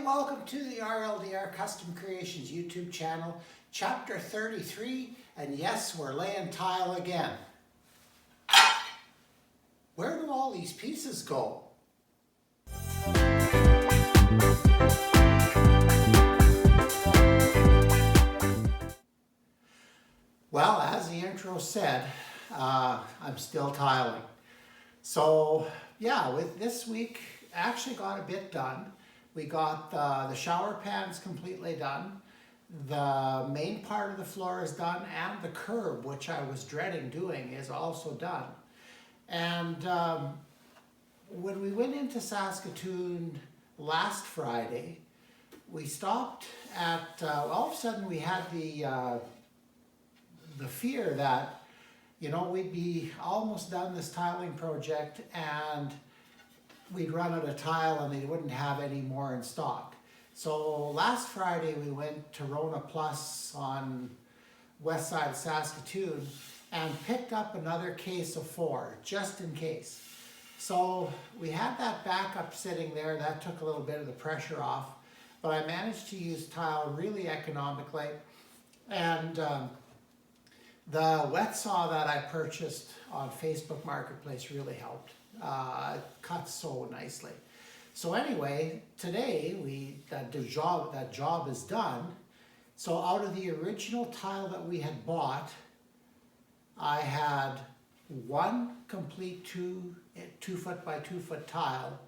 welcome to the RLDR Custom Creations YouTube channel, Chapter 33, and yes, we're laying tile again. Where do all these pieces go? Well, as the intro said, I'm still tiling. So yeah, with this week, actually got a bit done. We got the shower pans completely done. The main part of the floor is done, and the curb, which I was dreading doing, is also done. And when we went into Saskatoon last Friday, we stopped at, all of a sudden we had the fear that, you know, we'd be almost done this tiling project and we'd run out of tile and they wouldn't have any more in stock. So last Friday we went to Rona Plus on west side of Saskatoon and picked up another case of 4, just in case. So we had that backup sitting there. That took a little bit of the pressure off, but I managed to use tile really economically. And the wet saw that I purchased on Facebook Marketplace really helped. It cuts so nicely. So anyway, today that job is done. So out of the original tile that we had bought, I had one complete 2 foot by 2 foot tile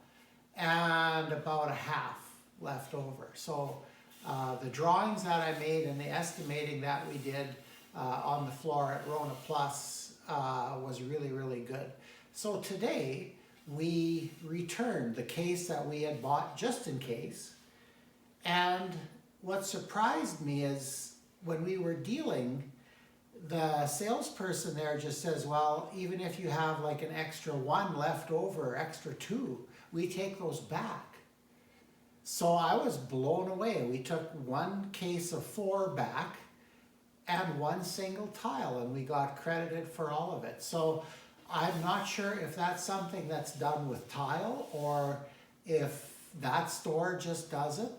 and about a half left over. So the drawings that I made and the estimating that we did on the floor at Rona Plus was really, really good. So today we returned the case that we had bought just in case. And what surprised me is when we were dealing, the salesperson there just says, well, even if you have like an extra 1 left over, extra 2, we take those back. So I was blown away. We took 1 case of 4 back and 1 single tile, and we got credited for all of it. So I'm not sure if that's something that's done with tile or if that store just does it,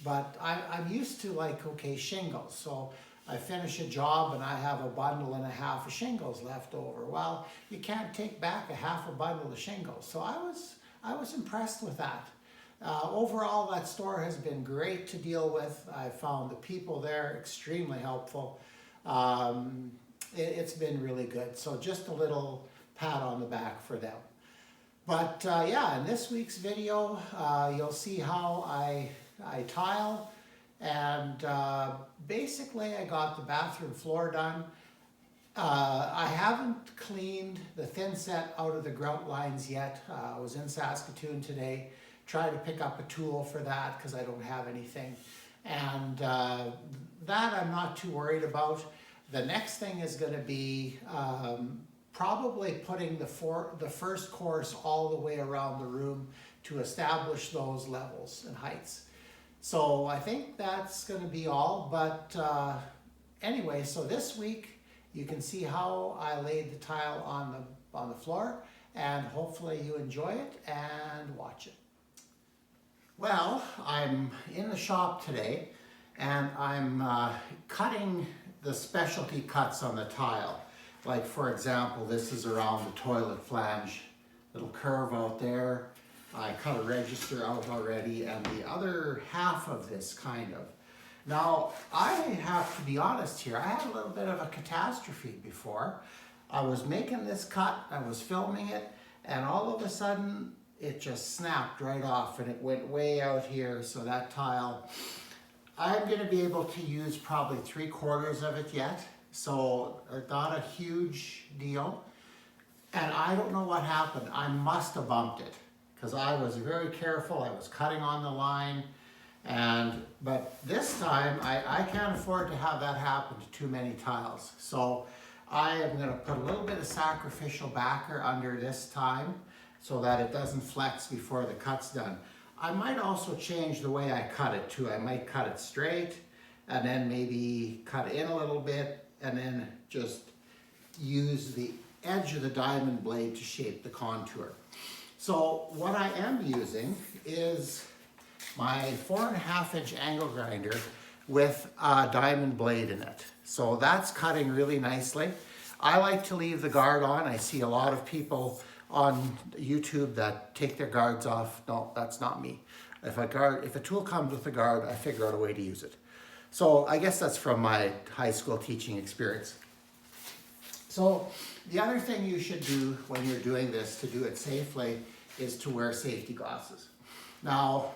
but I'm used to, like, okay, shingles. So I finish a job and I have a bundle and a half of shingles left over. Well, you can't take back a half a bundle of shingles. So I was impressed with that. Overall, that store has been great to deal with. I found the people there extremely helpful. It's been really good. So just a little pat on the back for them. But yeah, in this week's video, you'll see how I tile. And basically I got the bathroom floor done. I haven't cleaned the thin set out of the grout lines yet. I was in Saskatoon today. Tried to pick up a tool for that because I don't have anything. And that I'm not too worried about. The next thing is going to be probably putting the first course all the way around the room to establish those levels and heights. So I think that's going to be all. But anyway, so this week you can see how I laid the tile on the floor, and hopefully you enjoy it and watch it. Well, I'm in the shop today and I'm cutting the specialty cuts on the tile. Like, for example, this is around the toilet flange, little curve out there. I cut a register out already, and the other half of this kind of. Now, I have to be honest here, I had a little bit of a catastrophe before. I was making this cut, I was filming it, and all of a sudden it just snapped right off and it went way out here. So that tile, I'm going to be able to use probably 3/4 of it yet. So not a huge deal. And I don't know what happened. I must have bumped it because I was very careful. I was cutting on the line. But this time I can't afford to have that happen to too many tiles. So I am going to put a little bit of sacrificial backer under this time so that it doesn't flex before the cut's done. I might also change the way I cut it too. I might cut it straight and then maybe cut in a little bit and then just use the edge of the diamond blade to shape the contour. So what I am using is my 4.5-inch angle grinder with a diamond blade in it. So that's cutting really nicely. I like to leave the guard on. I see a lot of people on YouTube that take their guards off. No, that's not me. If a tool comes with a guard, I figure out a way to use it. So I guess that's from my high school teaching experience. So the other thing you should do when you're doing this to do it safely is to wear safety glasses. Now,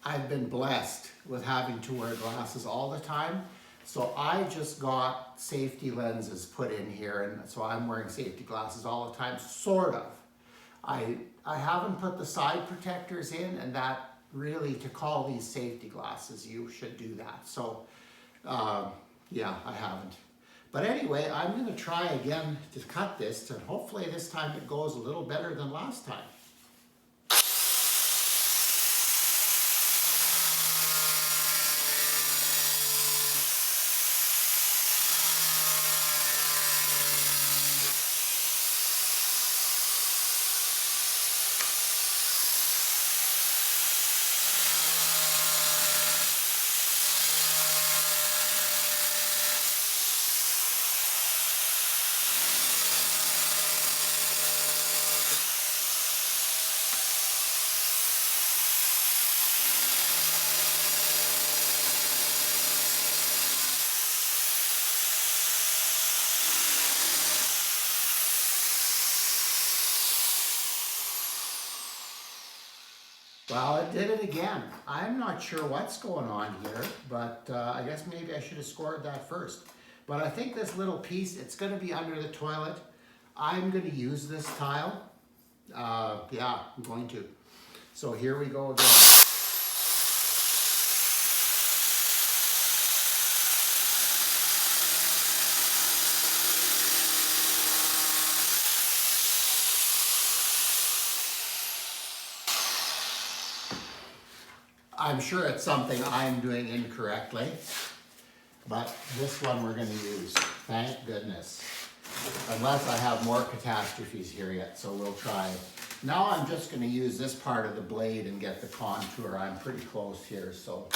I've been blessed with having to wear glasses all the time. So I just got safety lenses put in here, and so I'm wearing safety glasses all the time, sort of. I haven't put the side protectors in, and that really, to call these safety glasses, you should do that. So yeah, I haven't. But anyway, I'm going to try again to cut this, and hopefully this time it goes a little better than last time. Well, it did it again. I'm not sure what's going on here, but I guess maybe I should have scored that first. But I think this little piece, it's going to be under the toilet. I'm going to use this tile. Yeah, I'm going to. So here we go again. I'm sure it's something I'm doing incorrectly, but this one we're going to use. Thank goodness. Unless I have more catastrophes here yet, so we'll try. Now I'm just going to use this part of the blade and get the contour. I'm pretty close here, so.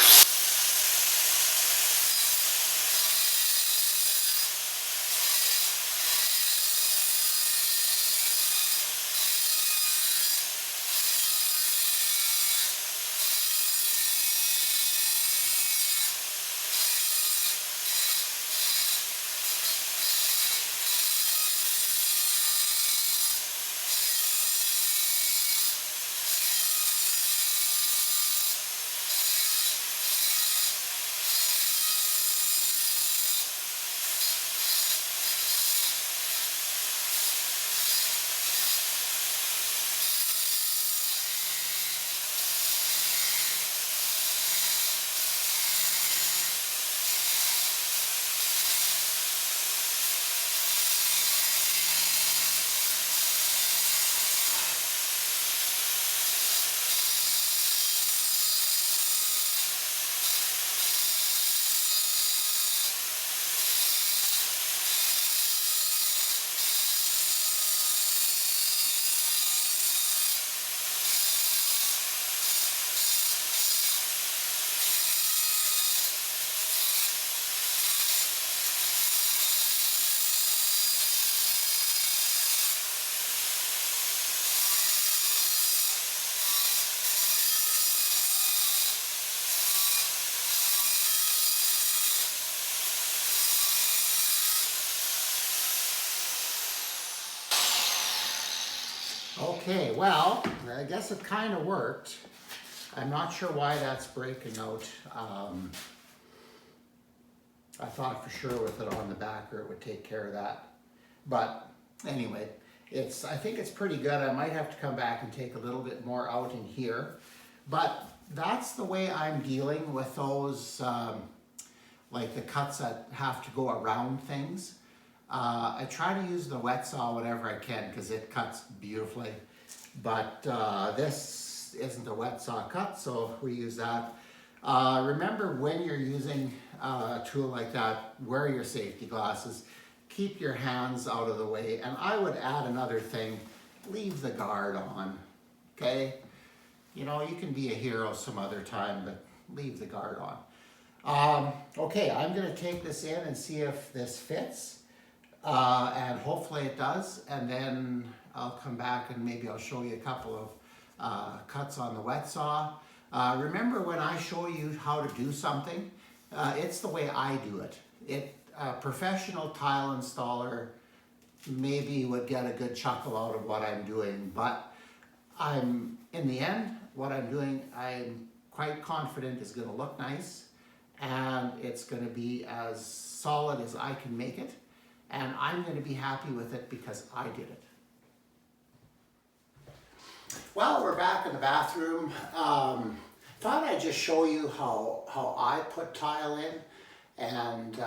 Okay, well, I guess it kind of worked. I'm not sure why that's breaking out. I thought for sure with it on the backer it would take care of that. But anyway, I think it's pretty good. I might have to come back and take a little bit more out in here. But that's the way I'm dealing with those, like the cuts that have to go around things. I try to use the wet saw whenever I can because it cuts beautifully. But this isn't a wet saw cut, so we use that. Remember, when you're using a tool like that, wear your safety glasses. Keep your hands out of the way. And I would add another thing, leave the guard on, okay? you know, you can be a hero some other time, but leave the guard on. Okay, I'm gonna take this in and see if this fits, and hopefully it does, and then I'll come back and maybe I'll show you a couple of cuts on the wet saw. Remember when I show you how to do something, it's the way I do it. A professional tile installer maybe would get a good chuckle out of what I'm doing, but in the end, what I'm doing, I'm quite confident is gonna look nice, and it's gonna be as solid as I can make it, and I'm gonna be happy with it because I did it. Well, we're back in the bathroom. Thought I'd just show you how I put tile in, and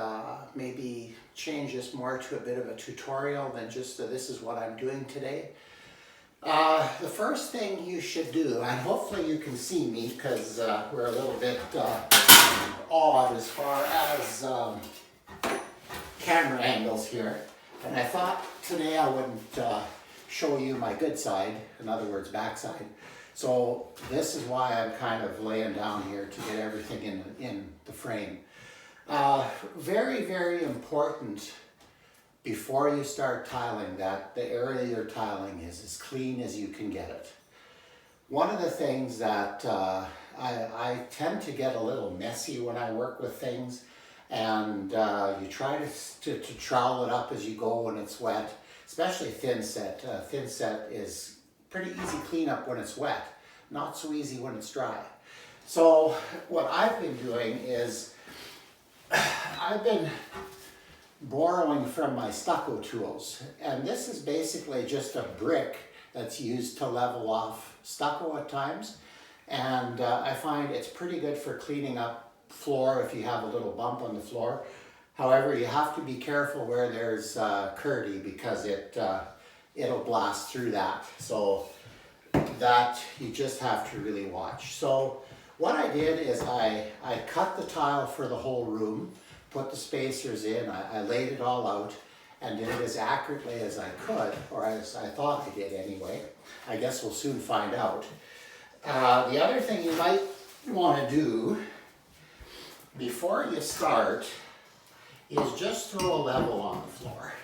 maybe change this more to a bit of a tutorial than just this is what I'm doing today. The first thing you should do, and hopefully you can see me because we're a little bit odd as far as camera angles here, and I thought today I wouldn't show you my good side, in other words backside. So this is why I'm kind of laying down here to get everything in the frame. Very, very important before you start tiling that the area you're tiling is as clean as you can get it. One of the things that I tend to get a little messy when I work with things, and you try to trowel it up as you go when it's wet, especially thin set. Thin set is pretty easy cleanup when it's wet, not so easy when it's dry. So what I've been doing is I've been borrowing from my stucco tools, and this is basically just a brick that's used to level off stucco at times, and I find it's pretty good for cleaning up floor if you have a little bump on the floor. However, you have to be careful where there's curdy because it'll blast through that, so that you just have to really watch. So what I did is I cut the tile for the whole room, put the spacers in, I laid it all out, and did it as accurately as I could, or as I thought I did anyway. I guess we'll soon find out. The other thing you might want to do before you start is just throw a level on the floor.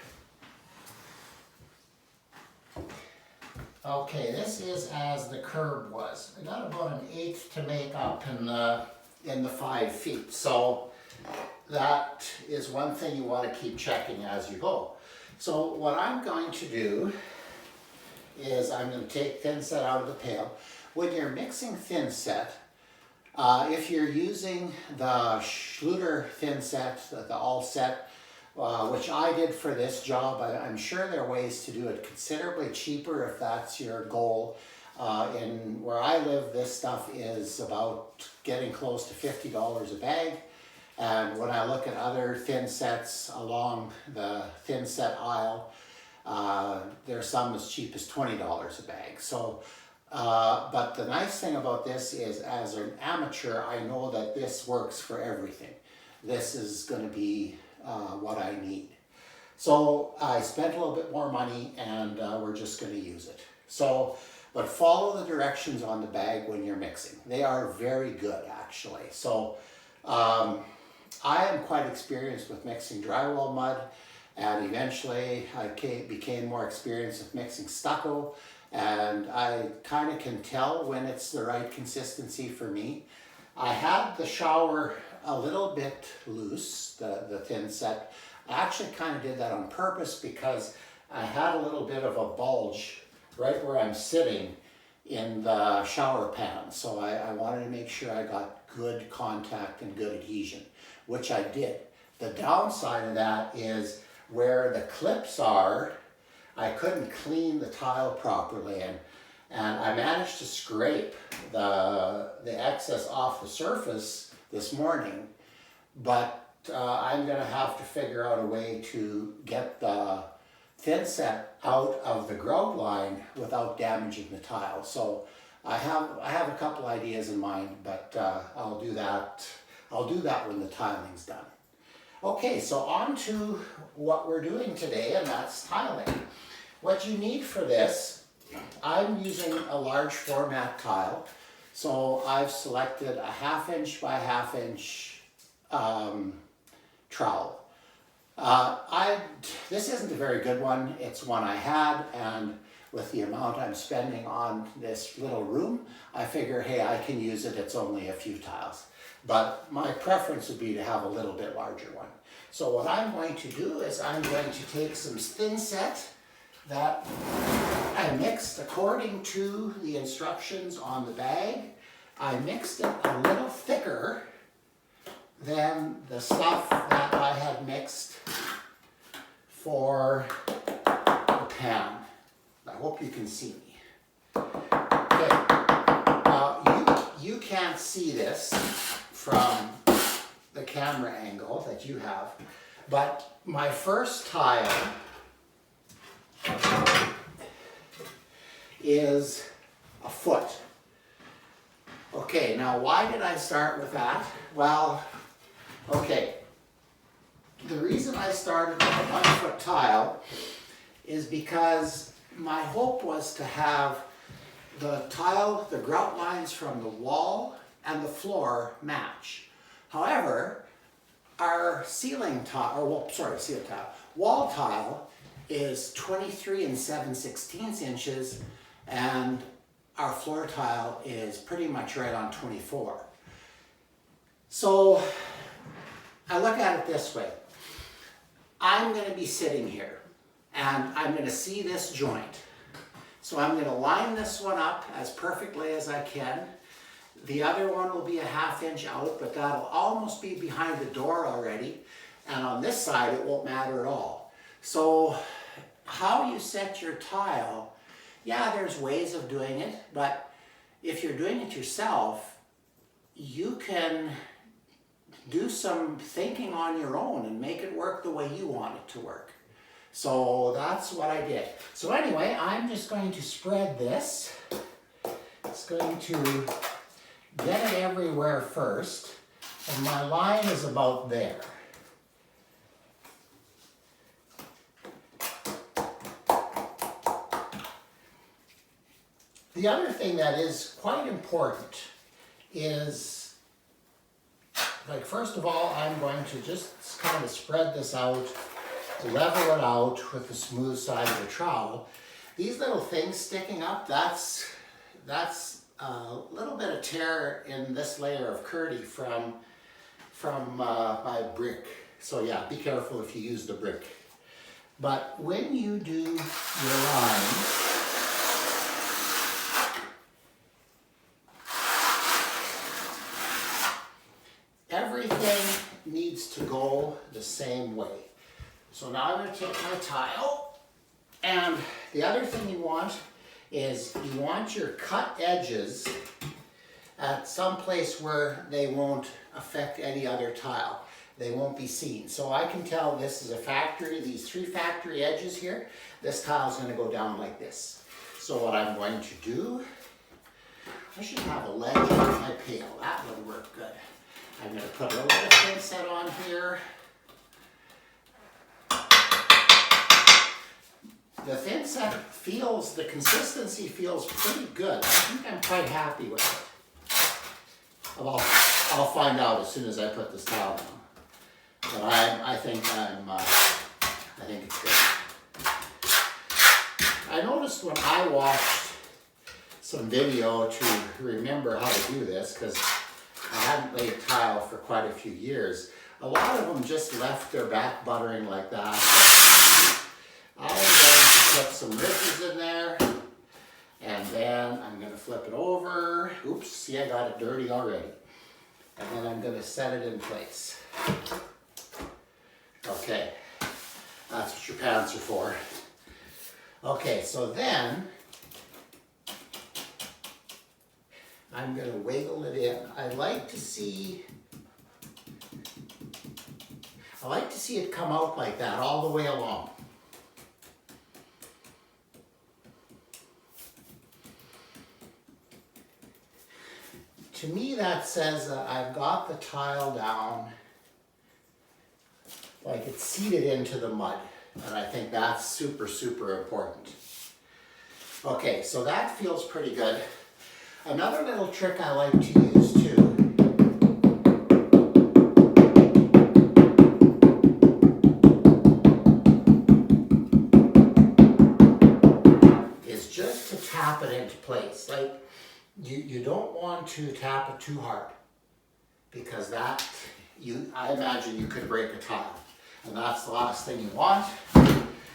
Okay, this is as the curb was. I got about 1/8 to make up in the 5 feet. So that is one thing you want to keep checking as you go. So what I'm going to do is I'm going to take thin set out of the pail. When you're mixing thin set, if you're using the Schluter thin set, the all set, which I did for this job, I'm sure there are ways to do it considerably cheaper if that's your goal. In where I live, this stuff is about getting close to $50 a bag. And when I look at other thin sets along the thin set aisle, there's some as cheap as $20 a bag. So, but the nice thing about this is, as an amateur, I know that this works for everything. This is going to be what I need. So I spent a little bit more money, and we're just going to use it. So, but follow the directions on the bag when you're mixing. They are very good, actually. So I am quite experienced with mixing drywall mud, and eventually I became more experienced with mixing stucco, and I kind of can tell when it's the right consistency for me. I had the shower a little bit loose, the thin set. I actually kind of did that on purpose because I had a little bit of a bulge right where I'm sitting in the shower pan. So I wanted to make sure I got good contact and good adhesion, which I did. The downside of that is where the clips are, I couldn't clean the tile properly, and I managed to scrape the excess off the surface this morning, but I'm gonna have to figure out a way to get the thin set out of the grout line without damaging the tile. So I have a couple ideas in mind, but I'll do that when the tiling's done. Okay, so on to what we're doing today, and that's tiling. What you need for this, I'm using a large format tile. So I've selected a 1/2 inch by 1/2 inch trowel. This isn't a very good one. It's one I had, and with the amount I'm spending on this little room, I figure, hey, I can use it. It's only a few tiles. But my preference would be to have a little bit larger one. So what I'm going to do is I'm going to take some thin set that I mixed according to the instructions on the bag. I mixed it a little thicker than the stuff that I had mixed for the pan. I hope you can see me. Okay, you can't see this from the camera angle that you have, but my first tile is a foot. Okay, now why did I start with that? Well, okay, the reason I started with a 1 foot tile is because my hope was to have the tile, the grout lines from the wall and the floor match. However, our ceiling tile, wall tile is 23 7/16 inches, and our floor tile is pretty much right on 24. So I look at it this way. I'm going to be sitting here and I'm going to see this joint. So I'm going to line this one up as perfectly as I can. The other one will be a 1/2 inch out, but that'll almost be behind the door already. And on this side, it won't matter at all. So how you set your tile, yeah, there's ways of doing it, but if you're doing it yourself, you can do some thinking on your own and make it work the way you want it to work. So that's what I did. So anyway, I'm just going to spread this. It's going to get it everywhere first, and my line is about there. The other thing that is quite important is, like, first of all, I'm going to just kind of spread this out, level it out with the smooth side of the trowel. These little things sticking up, that's a little bit of tear in this layer of Curdy from my brick. So yeah, be careful if you use the brick. But when you do your line, everything needs to go the same way. So now I'm going to take my tile, and the other thing you want is you want your cut edges at some place where they won't affect any other tile. They won't be seen. So I can tell this is a factory, these 3 factory edges here, this tile is going to go down like this. So what I'm going to do, I should have a ledge on my pail, that would work good. I'm going to put a little bit of thin set on here. The thin set feels, the consistency feels pretty good. I think I'm quite happy with it. Well, I'll find out as soon as I put this towel down. But I think it's good. I noticed when I watched some video to remember how to do this, because I hadn't laid tile for quite a few years, a lot of them just left their back buttering like that. I'm going to put some ridges in there, and then I'm going to flip it over. Oops, see, I got it dirty already. And then I'm going to set it in place. Okay, that's what your pants are for. Okay, so then I'm going to wiggle it in. I like to see it come out like that all the way along. To me, that says that I've got the tile down, like it's seated into the mud, and I think that's super, super important. Okay, so that feels pretty good. Another little trick I like to use too is just to tap it into place. Like you don't want to tap it too hard, because that, I imagine you could break a tile. And that's the last thing you want,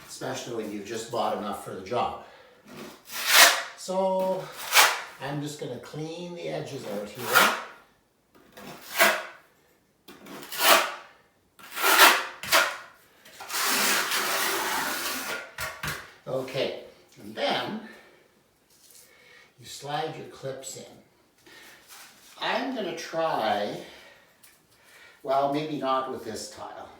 especially when you've just bought enough for the job. So I'm just going to clean the edges out here. Okay, and then you slide your clips in. I'm going to try, well, maybe not with this tile.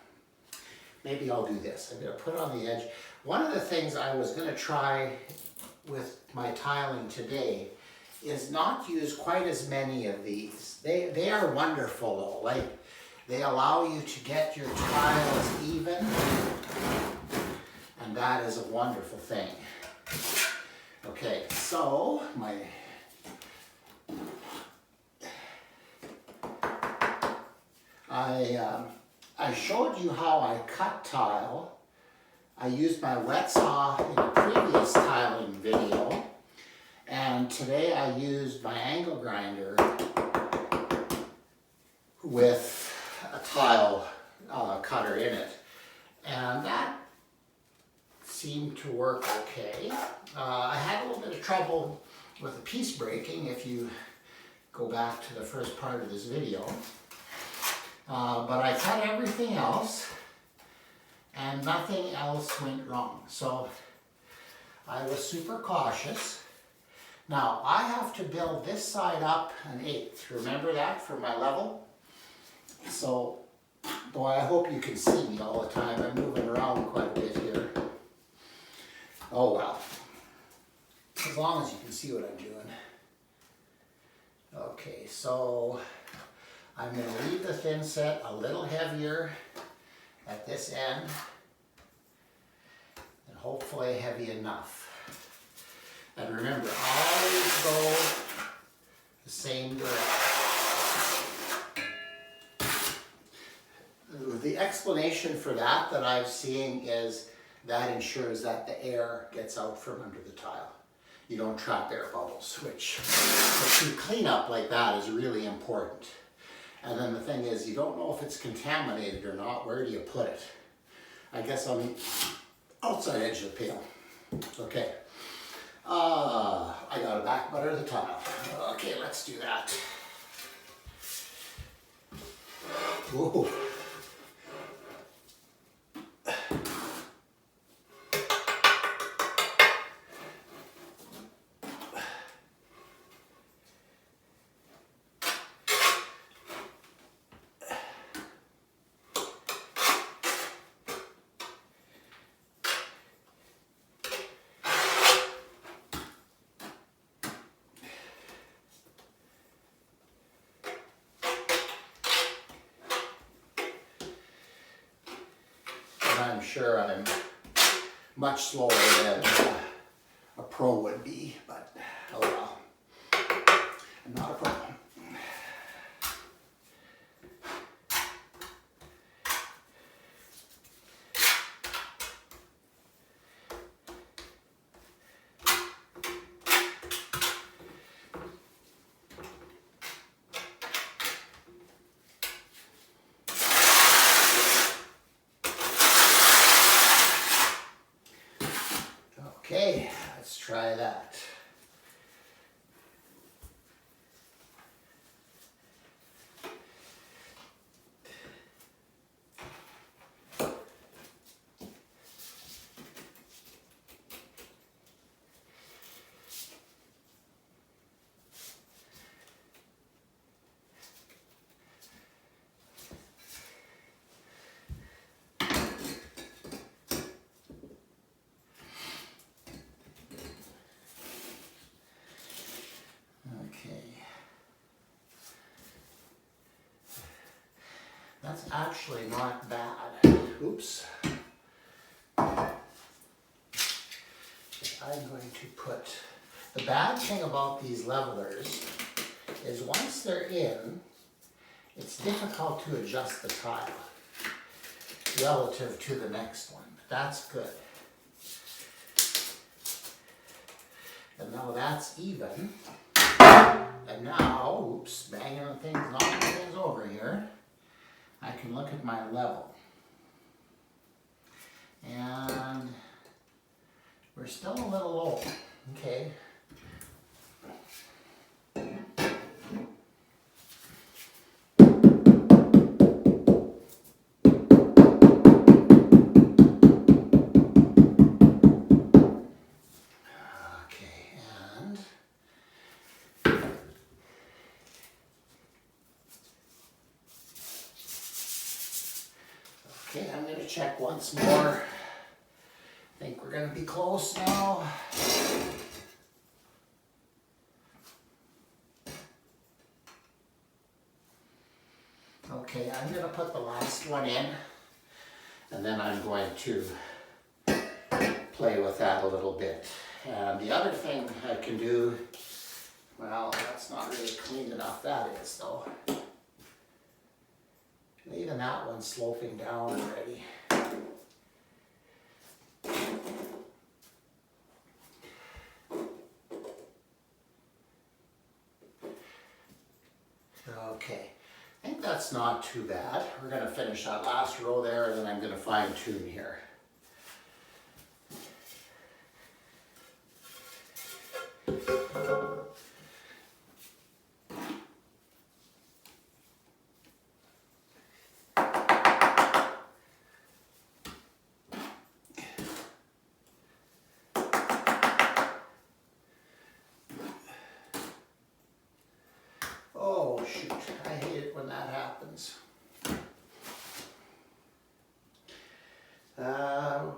Maybe I'll do this. I'm going to put it on the edge. One of the things I was going to try with my tiling today is not use quite as many of these. They are wonderful though. Like, they allow you to get your tiles even, and that is a wonderful thing. Okay, so I showed you how I cut tile. I used my wet saw in a previous tiling video, and today I used my angle grinder with a tile cutter in it, and that seemed to work okay. I had a little bit of trouble with the piece breaking if you go back to the first part of this video. But I cut everything else, and nothing else went wrong. So I was super cautious. Now I have to build this side up 1/8. Remember that for my level? So, boy, I hope you can see me all the time. I'm moving around quite a bit here. Oh well, as long as you can see what I'm doing. Okay, so I'm going to leave the thin set a little heavier at this end, and hopefully heavy enough. And remember, always go the same direction. The explanation for that I'm seeing is that ensures that the air gets out from under the tile. You don't trap air bubbles, which to clean up like that is really important. And then the thing is, you don't know if it's contaminated or not. Where do you put it? I guess on the outside edge of the pail. Okay. I gotta back butter the tile. Okay, let's do that. Whoa. I'm sure I'm much slower than a pro would be, but oh well, I'm not a pro. Okay, let's try that. That's actually not bad. Oops. I'm going to put The bad thing about these levelers is once they're in, it's difficult to adjust the tile relative to the next one. That's good. And now that's even. And now, oops, banging on things, knocking things over here, I can look at my level. And we're still a little low, okay? Okay, I'm going to check once more. I think we're going to be close now. Okay, I'm going to put the last one in, and then I'm going to play with that a little bit. And the other thing I can do, well, that's not really clean enough, that is though. Even that one's sloping down already. Okay, I think that's not too bad. We're going to finish that last row there, and then I'm going to fine tune here. Oh shoot, I hate it when that happens.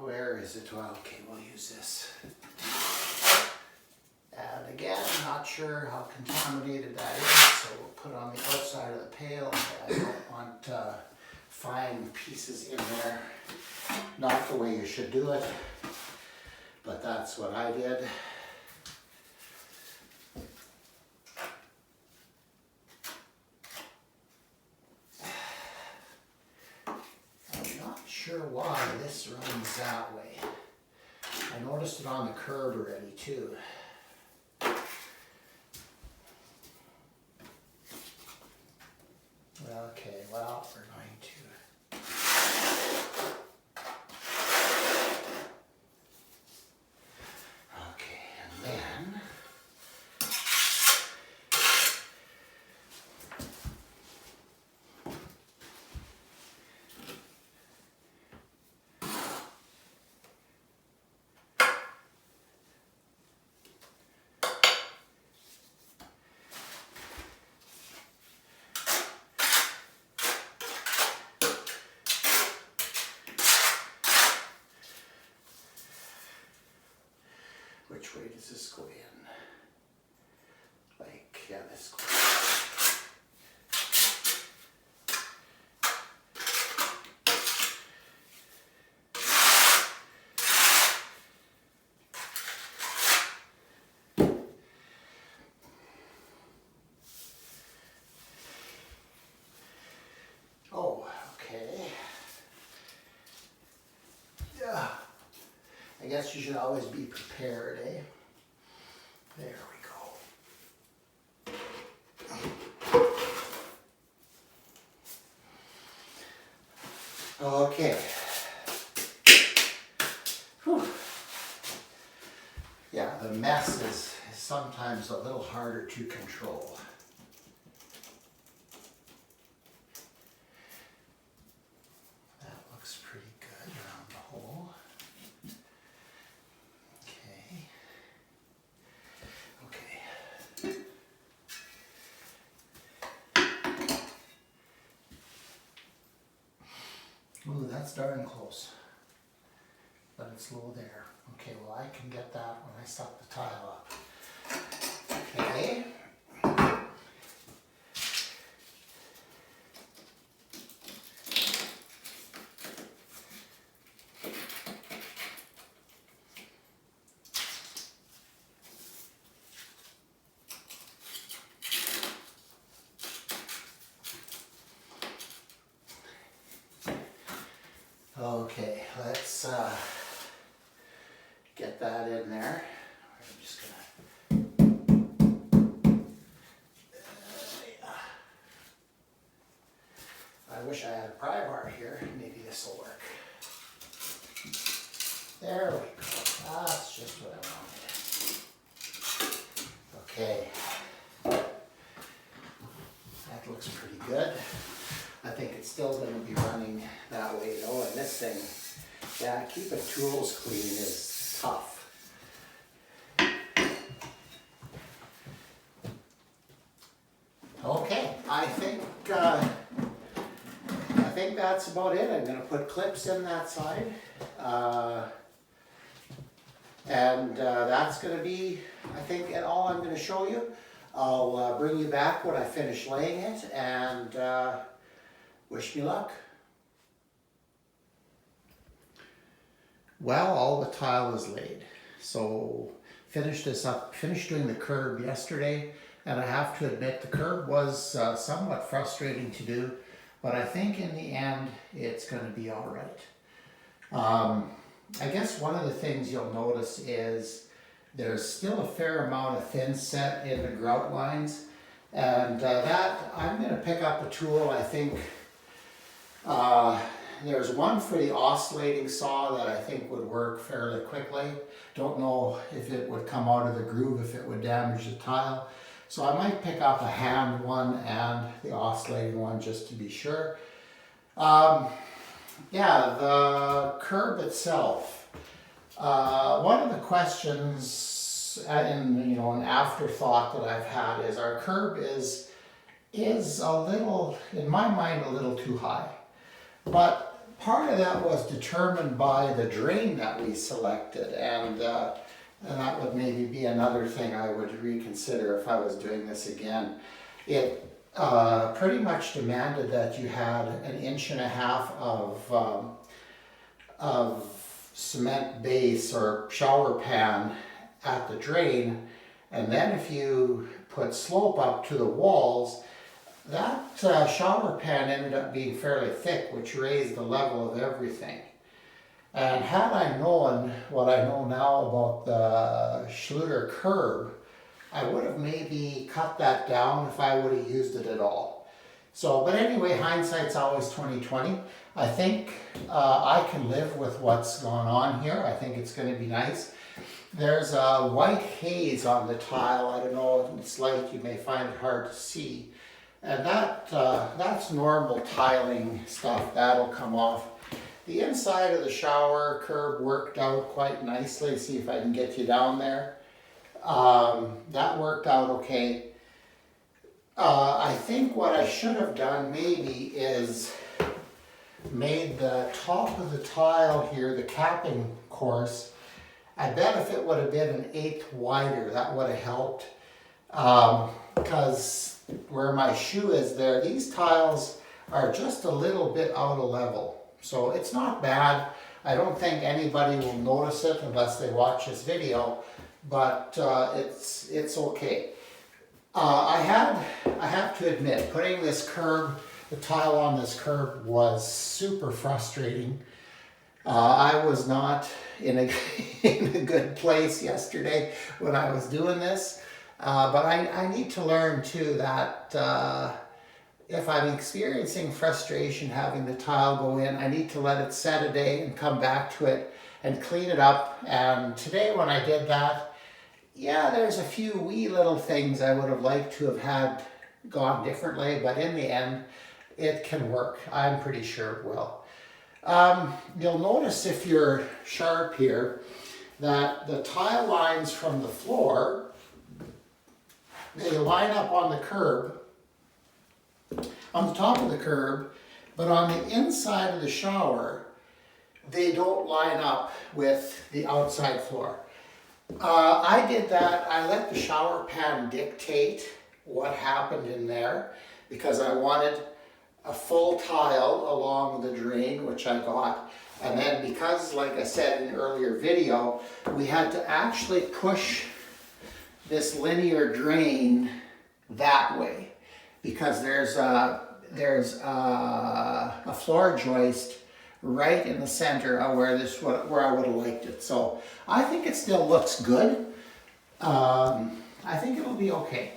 Where is it? Well, okay, we'll use this. And again, not sure how contaminated that is, so we'll put it on the outside of the pail. I don't want fine pieces in there. Not the way you should do it, but that's what I did. Sure why this runs that way. I noticed it on the curb already too. Okay, well, we're going to and then which way does this go in? Like, yeah, this goes. Oh, okay. Yeah. I guess you should always be prepared, eh? There we go. Okay. Whew. Yeah, the mess is sometimes a little harder to control. That looks pretty good around the hole. Ooh, that's darn close, but it's low there. Okay, well I can get that when I suck the tile up. Okay. Okay, let's get that in there. I'm just gonna, I wish I had a pry bar here. Maybe this will work. There we go. That's just what I wanted. Okay. That looks pretty good. I think it's still going to be running that way though. And this thing, yeah, keeping tools clean is tough. Okay, I think that's about it. I'm going to put clips in that side. That's going to be, I think, all I'm going to show you. I'll bring you back when I finish laying it, and wish me luck. Well, all the tile is laid. So finished doing the curb yesterday, and I have to admit the curb was somewhat frustrating to do, but I think in the end it's going to be all right. I guess one of the things you'll notice is there's still a fair amount of thin set in the grout lines, and that I'm going to pick up a tool. I think there's one for the oscillating saw that I think would work fairly quickly. Don't know if it would come out of the groove, if it would damage the tile. So I might pick up a hand one and the oscillating one just to be sure. Yeah, the curb itself. One of the questions and an afterthought that I've had is our curb is a little, in my mind, a little too high. But part of that was determined by the drain that we selected, and that would maybe be another thing I would reconsider if I was doing this again. It pretty much demanded that you had 1.5 inches of cement base or shower pan at the drain, and then if you put slope up to the walls, that shower pan ended up being fairly thick, which raised the level of everything. And had I known what I know now about the Schluter curb, I would have maybe cut that down if I would have used it at all. So, but anyway, hindsight's always 20/20. I think I can live with what's gone on here. I think it's going to be nice. There's a white haze on the tile. I don't know if it's light, you may find it hard to see. And that's normal tiling stuff. That'll come off. The inside of the shower curb worked out quite nicely. See if I can get you down there. That worked out okay. I think what I should have done maybe is made the top of the tile here, the capping course, I bet if it would have been 1/8 wider, that would have helped. Because where my shoe is there, these tiles are just a little bit out of level. So it's not bad. I don't think anybody will notice it unless they watch this video, but it's okay. I have to admit, putting this curb, the tile on this curb was super frustrating. I was not in a good place yesterday when I was doing this. But I need to learn too that if I'm experiencing frustration having the tile go in, I need to let it set a day and come back to it and clean it up. And today when I did that, yeah, there's a few wee little things I would have liked to have had gone differently, but in the end, it can work. I'm pretty sure it will. You'll notice if you're sharp here that the tile lines from the floor, they line up on the curb, on the top of the curb, but on the inside of the shower, they don't line up with the outside floor. I did that. I let the shower pan dictate what happened in there because I wanted a full tile along the drain, which I got. And then because, like I said in an earlier video, we had to actually push this linear drain that way because there's a floor joist right in the center of where I would have liked it. So I think it still looks good. I think it'll be okay.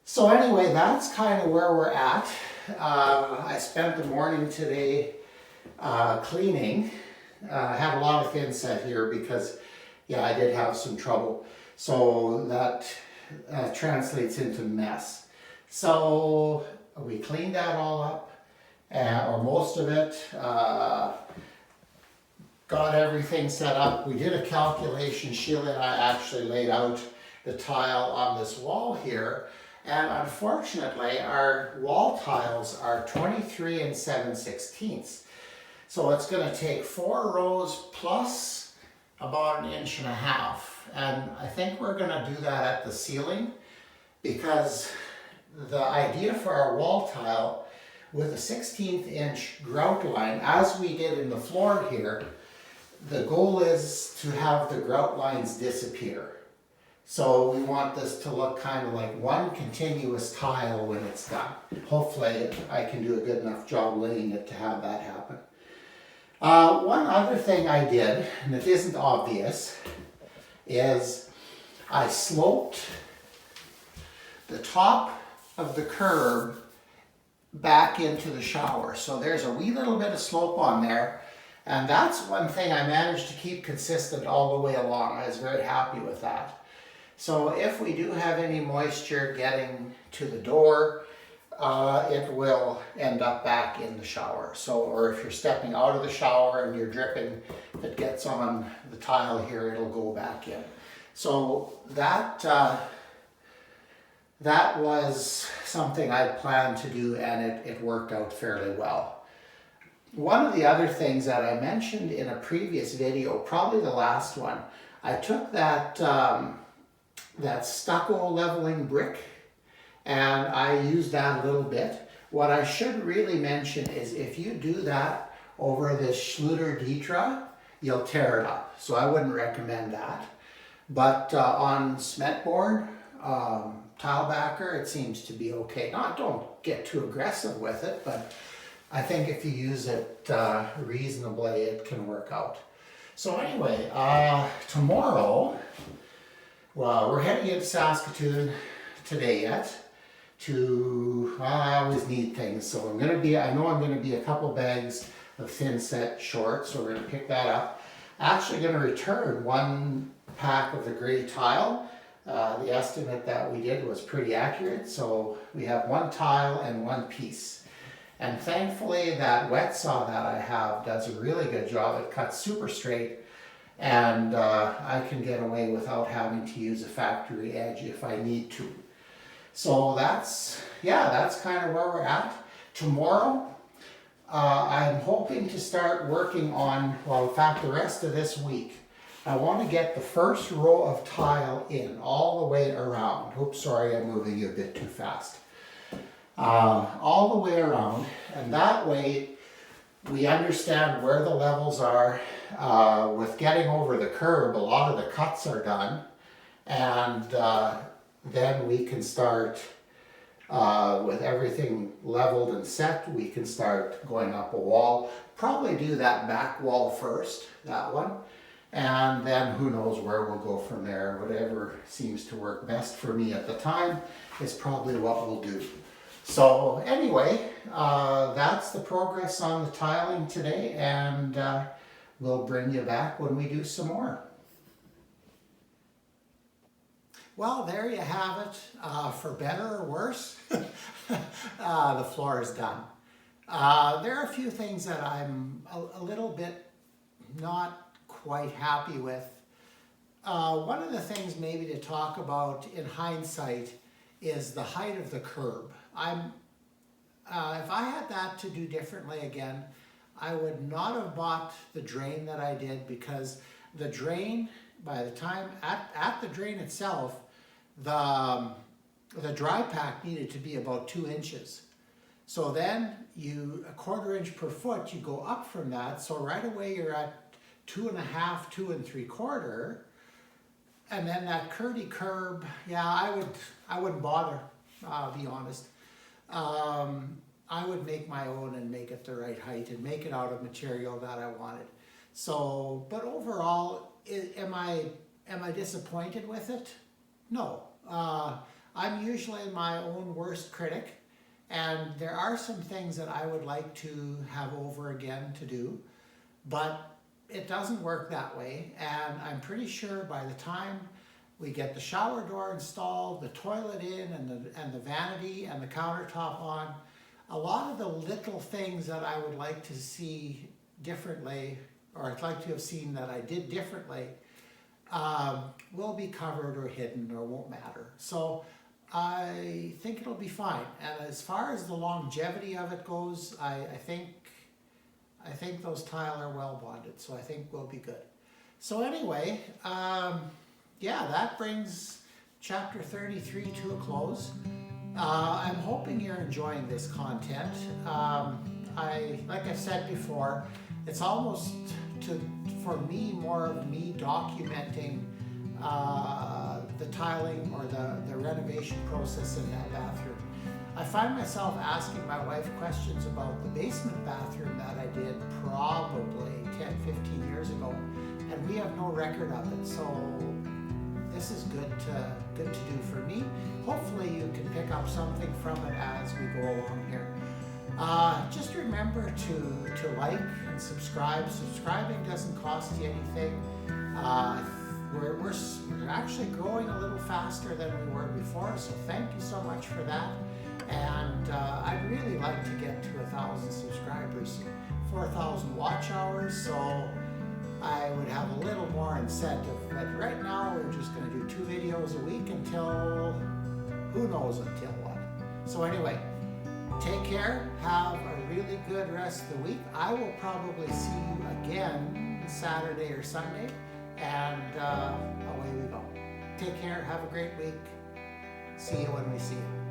So anyway, that's kind of where we're at. I spent the morning today cleaning. I had a lot of thinset here because, yeah, I did have some trouble. So that translates into mess. So we cleaned that all up, or most of it. Got everything set up. We did a calculation. Sheila and I actually laid out the tile on this wall here. And unfortunately, our wall tiles are 23 and 7/16. So it's going to take 4 rows plus about 1.5 inches. And I think we're going to do that at the ceiling, because the idea for our wall tile with a 1/16 inch grout line, as we did in the floor here, the goal is to have the grout lines disappear. So we want this to look kind of like one continuous tile when it's done. Hopefully I can do a good enough job laying it to have that happen. One other thing I did, and it isn't obvious, is I sloped the top of the curb back into the shower. So there's a wee little bit of slope on there, and that's one thing I managed to keep consistent all the way along. I was very happy with that. So if we do have any moisture getting to the door, it will end up back in the shower. So, or if you're stepping out of the shower and you're dripping, if it gets on the tile here, it'll go back in. So that was something I planned to do, and it worked out fairly well. One of the other things that I mentioned in a previous video, probably the last one, I took that stucco leveling brick, and I used that a little bit. What I should really mention is if you do that over this Schluter Ditra, you'll tear it up. So I wouldn't recommend that. But on cement board, tile backer, it seems to be okay. Don't get too aggressive with it, but I think if you use it reasonably, it can work out. So anyway, tomorrow, well, we're heading into Saskatoon today yet I always need things. So I know I'm going to be a couple bags of thin set short, so we're going to pick that up. Actually going to return 1 pack of the gray tile. The estimate that we did was pretty accurate, so we have 1 tile and 1 piece. And thankfully that wet saw that I have does a really good job. It cuts super straight, and I can get away without having to use a factory edge if I need to. So that's kind of where we're at. Tomorrow, I'm hoping to start working on, well, in fact, the rest of this week. I want to get the first row of tile in all the way around. Oops, sorry, I'm moving you a bit too fast. All the way around, and that way we understand where the levels are. With getting over the curb, a lot of the cuts are done, and then we can start with everything leveled and set. We can start going up a wall. Probably do that back wall first, that one, and then who knows where we'll go from there. Whatever seems to work best for me at the time is probably what we'll do. So anyway, that's the progress on the tiling today, and we'll bring you back when we do some more. Well, there you have it. For better or worse, the floor is done. There are a few things that I'm a little bit not quite happy with. One of the things maybe to talk about in hindsight is the height of the curb. If I had that to do differently again, I would not have bought the drain that I did, because the drain, by the time at the drain itself, the dry pack needed to be about 2 inches. So then a 1/4 inch per foot, you go up from that. So right away you're at 2.5, 2 3/4. And then that curdy curb, yeah, I wouldn't bother, be honest. I would would make my own and make it the right height and make it out of material that I wanted. So, but overall, am I disappointed with it? No. I'm usually my own worst critic, and there are some things that I would like to have over again to do, but it doesn't work that way, and I'm pretty sure by the time we get the shower door installed, the toilet in, and the vanity and the countertop on, a lot of the little things that I would like to see differently, or I'd like to have seen that I did differently, will be covered or hidden or won't matter. So I think it'll be fine. And as far as the longevity of it goes, I think those tile are well bonded, so I think we'll be good. So anyway, yeah, that brings chapter 33 to a close. I'm hoping you're enjoying this content. Like I said before, it's almost for me more of me documenting the tiling or the renovation process in that bathroom. I find myself asking my wife questions about the basement bathroom that I did probably 10, 15 years ago, and we have no record of it. So this is good to do for me. Hopefully you can pick up something from it as we go along here. Just remember to like and subscribe. Subscribing doesn't cost you anything. We're actually growing a little faster than we were before, so thank you so much for that. And I'd really like to get to 1,000 subscribers, 4,000 watch hours, so I would have a little more incentive. But right now we're just going to do 2 videos a week until, who knows until what. So anyway, take care, have a really good rest of the week. I will probably see you again Saturday or Sunday, and away we go. Take care, have a great week. See you when we see you.